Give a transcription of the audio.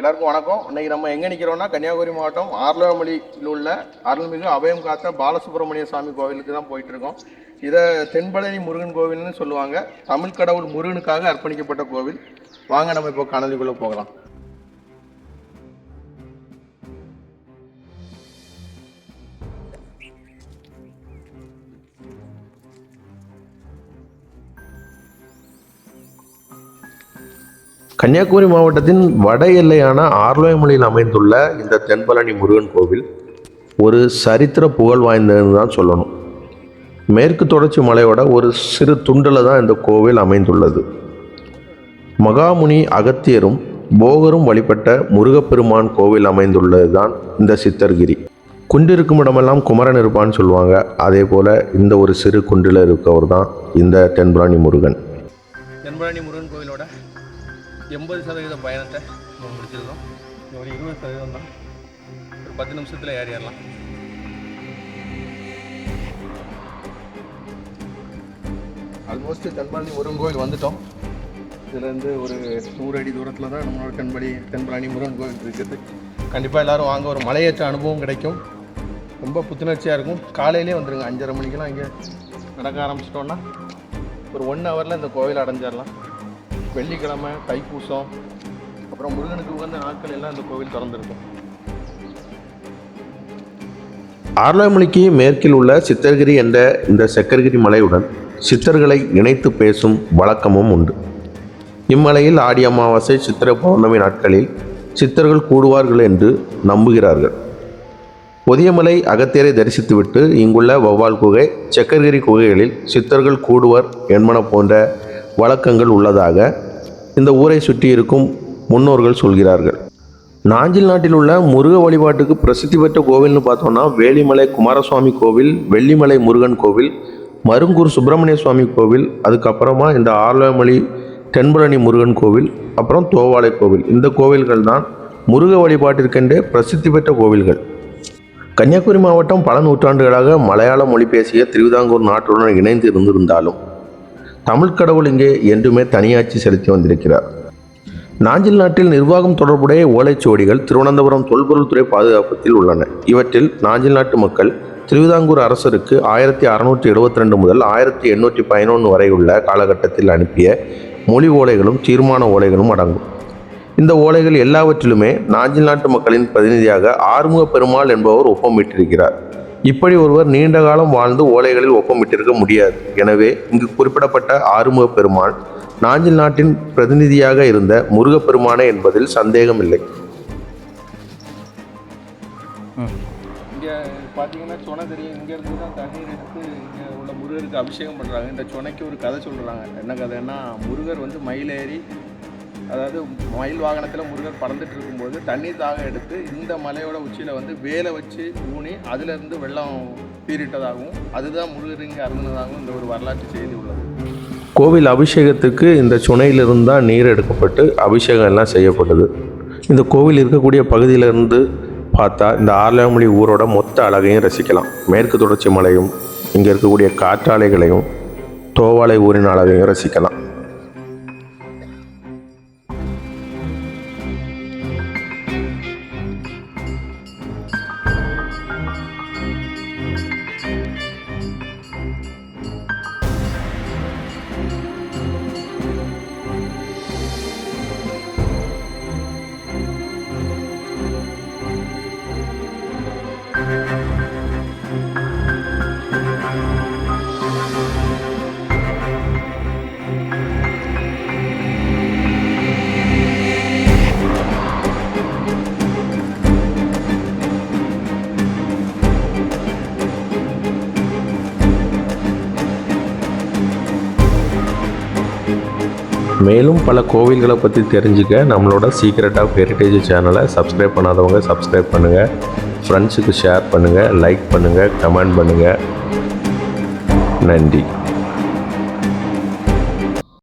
எல்லாருக்கும் வணக்கம். இன்னைக்கு நம்ம எங்கே நிற்கிறோம்னா கன்னியாகுமரி மாவட்டம் ஆர்லவமொழியில் உள்ள அருள்மிகு அபயம் காத்த பாலசுப்ரமணிய சுவாமி கோவிலுக்கு தான் போயிட்டு இருக்கோம். இதை தென்பழனி முருகன் கோவில்னு சொல்லுவாங்க. தமிழ் கடவுள் முருகனுக்காக அர்ப்பணிக்கப்பட்ட கோவில். வாங்க நம்ம இப்போ காணொலிக்குள்ளே போகலாம். கன்னியாகுமரி மாவட்டத்தின் வட எல்லையான ஆர்லவமொழியில் அமைந்துள்ள இந்த தென்பழனி முருகன் கோவில் ஒரு சரித்திர புகழ் வாய்ந்ததுன்னு தான் சொல்லணும். மேற்கு தொடர்ச்சி மலையோட ஒரு சிறு துண்டில் தான் இந்த கோவில் அமைந்துள்ளது. மகாமுனி அகத்தியரும் போகரும் வழிபட்ட முருகப்பெருமான் கோவில் அமைந்துள்ளது தான் இந்த சித்தர்கிரி. குண்டிருக்கும் இடமெல்லாம் குமரன் இருப்பான்னு சொல்லுவாங்க. அதே போல் இந்த ஒரு சிறு குண்டில் இருக்கவர் தான் இந்த தென்பழனி முருகன். தென்பழனி முருகன் கோவிலோட 80% பயணத்தை நம்ம முடிச்சிருக்கோம். ஒரு 20% தான். ஒரு 10 நிமிஷத்தில் ஏறிடலாம். ஆல்மோஸ்ட் தென்பழனி முருகன் கோவில் வந்துட்டோம். இதுலேருந்து ஒரு 100 அடி தூரத்தில் தான் நம்மளோட தென்பழனி முருகன் கோவில் இருக்குது. கண்டிப்பாக எல்லோரும் வாங்க, ஒரு மலையேற்ற அனுபவம் கிடைக்கும். ரொம்ப புத்துணர்ச்சியாக இருக்கும். காலையிலே வந்துடுங்க. 5:30 மணிக்கெல்லாம் இங்கே நடக்க ஆரம்பிச்சிட்டோன்னா ஒரு 1 ஹவரில் இந்த கோவில் அடைஞ்சிடலாம். வெள்ளிக்கிழமை, தைப்பூசம், அப்புறம் முருகனுக்கு உகந்த நாட்கள் எல்லாம் இந்த கோவில் திறந்துருக்கும். ஆர்லவமொழிக்கு மேற்கில் உள்ள சித்தர்கிரி என்ற இந்த சக்கரகிரி மலையுடன் சித்தர்களை இணைத்து பேசும் வழக்கமும் உண்டு. இம்மலையில் ஆடி அமாவாசை, சித்திரை பௌர்ணமி நாட்களில் சித்தர்கள் கூடுவார்கள் என்று நம்புகிறார்கள். பொதியமலை அகத்தியரை தரிசித்துவிட்டு இங்குள்ள வௌவால் குகை, சக்கரகிரி குகைகளில் சித்தர்கள் கூடுவர் என்பன போன்ற வழக்கங்கள் உள்ளதாக இந்த ஊரை சுற்றி இருக்கும் முன்னோர்கள் சொல்கிறார்கள். நாஞ்சில் நாட்டில் உள்ள முருக வழிபாட்டுக்கு பிரசித்தி பெற்ற கோவில்னு பார்த்தோம்னா வேலிமலை குமாரசுவாமி கோவில், வெள்ளிமலை முருகன் கோவில், மருங்கூர் சுப்பிரமணிய சுவாமி கோவில், அதுக்கப்புறமா இந்த ஆர்லவமொழி தென்பழனி முருகன் கோவில், அப்புறம் தோவாளை கோவில். இந்த கோவில்கள் தான் முருக வழிபாட்டிற்கென்றே பிரசித்தி பெற்ற கோவில்கள். கன்னியாகுமரி மாவட்டம் பல நூற்றாண்டுகளாக மலையாள மொழி பேசிய திருவிதாங்கூர் நாட்டுடன் இணைந்து இருந்திருந்தாலும் தமிழ் கடவுள் இங்கே என்றுமே தனியாட்சி செலுத்தி வந்திருக்கிறார். நாஞ்சில் நாட்டில் நிர்வாகம் தொடர்புடைய ஓலைச்சுவடிகள் திருவனந்தபுரம் தொல்பொருள்துறை பாதுகாப்பத்தில் உள்ளன. இவற்றில் நாஞ்சில் நாட்டு மக்கள் திருவிதாங்கூர் அரசருக்கு 1672 முதல் 1811 வரை உள்ள காலகட்டத்தில் அனுப்பிய மொழி ஓலைகளும் தீர்மான ஓலைகளும் அடங்கும். இந்த ஓலைகள் எல்லாவற்றிலுமே நாஞ்சில் நாட்டு மக்களின் பிரதிநிதியாக ஆறுமுக பெருமாள் என்பவர் ஒப்பமிட்டிருக்கிறார். இப்படி ஒருவர் நீண்ட காலம் வாழ்ந்து ஓலைகளில் ஒப்பமிட்டிருக்க முடியாது. எனவே இங்கு குறிப்பிடப்பட்ட ஆறுமுக பெருமாள் நாஞ்சில் நாட்டின் பிரதிநிதியாக இருந்த முருகப்பெருமானே என்பதில் சந்தேகமில்லை. இங்கே பார்த்தீங்கன்னா சொனை தெரியும். இங்கேருந்து தான் தண்ணீர் எடுத்து இங்கே உள்ள முருகருக்கு அபிஷேகம் பண்ணுறாங்க. இந்த சொனைக்கு ஒரு கதை சொல்கிறாங்க. என்ன கதைன்னா, முருகர் வந்து மயிலேறி, அதாவது மயில் வாகனத்தில் முருகர் பறந்துட்டு இருக்கும்போது தண்ணீர் தாக எடுத்து இந்த மலையோட உச்சியில் வந்து வேலை வச்சு ஊனி அதிலிருந்து வெள்ளம் பீரிட்டதாகவும் அதுதான் முருகர் இங்கே அருந்தினதாகவும் இந்த ஒரு வரலாற்று செய்தி உள்ளது. கோவில் அபிஷேகத்துக்கு இந்த சுனையிலிருந்து தான் நீர் எடுக்கப்பட்டு அபிஷேகம் எல்லாம் செய்யப்பட்டது. இந்த கோவில் இருக்கக்கூடிய பகுதியிலிருந்து பார்த்தா இந்த ஆர்லவமொழி ஊரோட மொத்த அழகையும் ரசிக்கலாம். மேற்கு தொடர்ச்சி மலையும் இங்கே இருக்கக்கூடிய காற்றாலைகளையும் தோவாளை ஊரின் அழகையும் ரசிக்கலாம். மேலும் பல கோவில்களை பற்றி தெரிஞ்சுக்க நம்மளோட சீக்ரெட் ஆஃப் ஹெரிட்டேஜ் சேனலை சப்ஸ்கிரைப் பண்ணாதவங்க சப்ஸ்கிரைப் பண்ணுங்கள், ஃப்ரெண்ட்ஸுக்கு ஷேர் பண்ணுங்கள், லைக் பண்ணுங்கள், கமெண்ட் பண்ணுங்கள். நன்றி.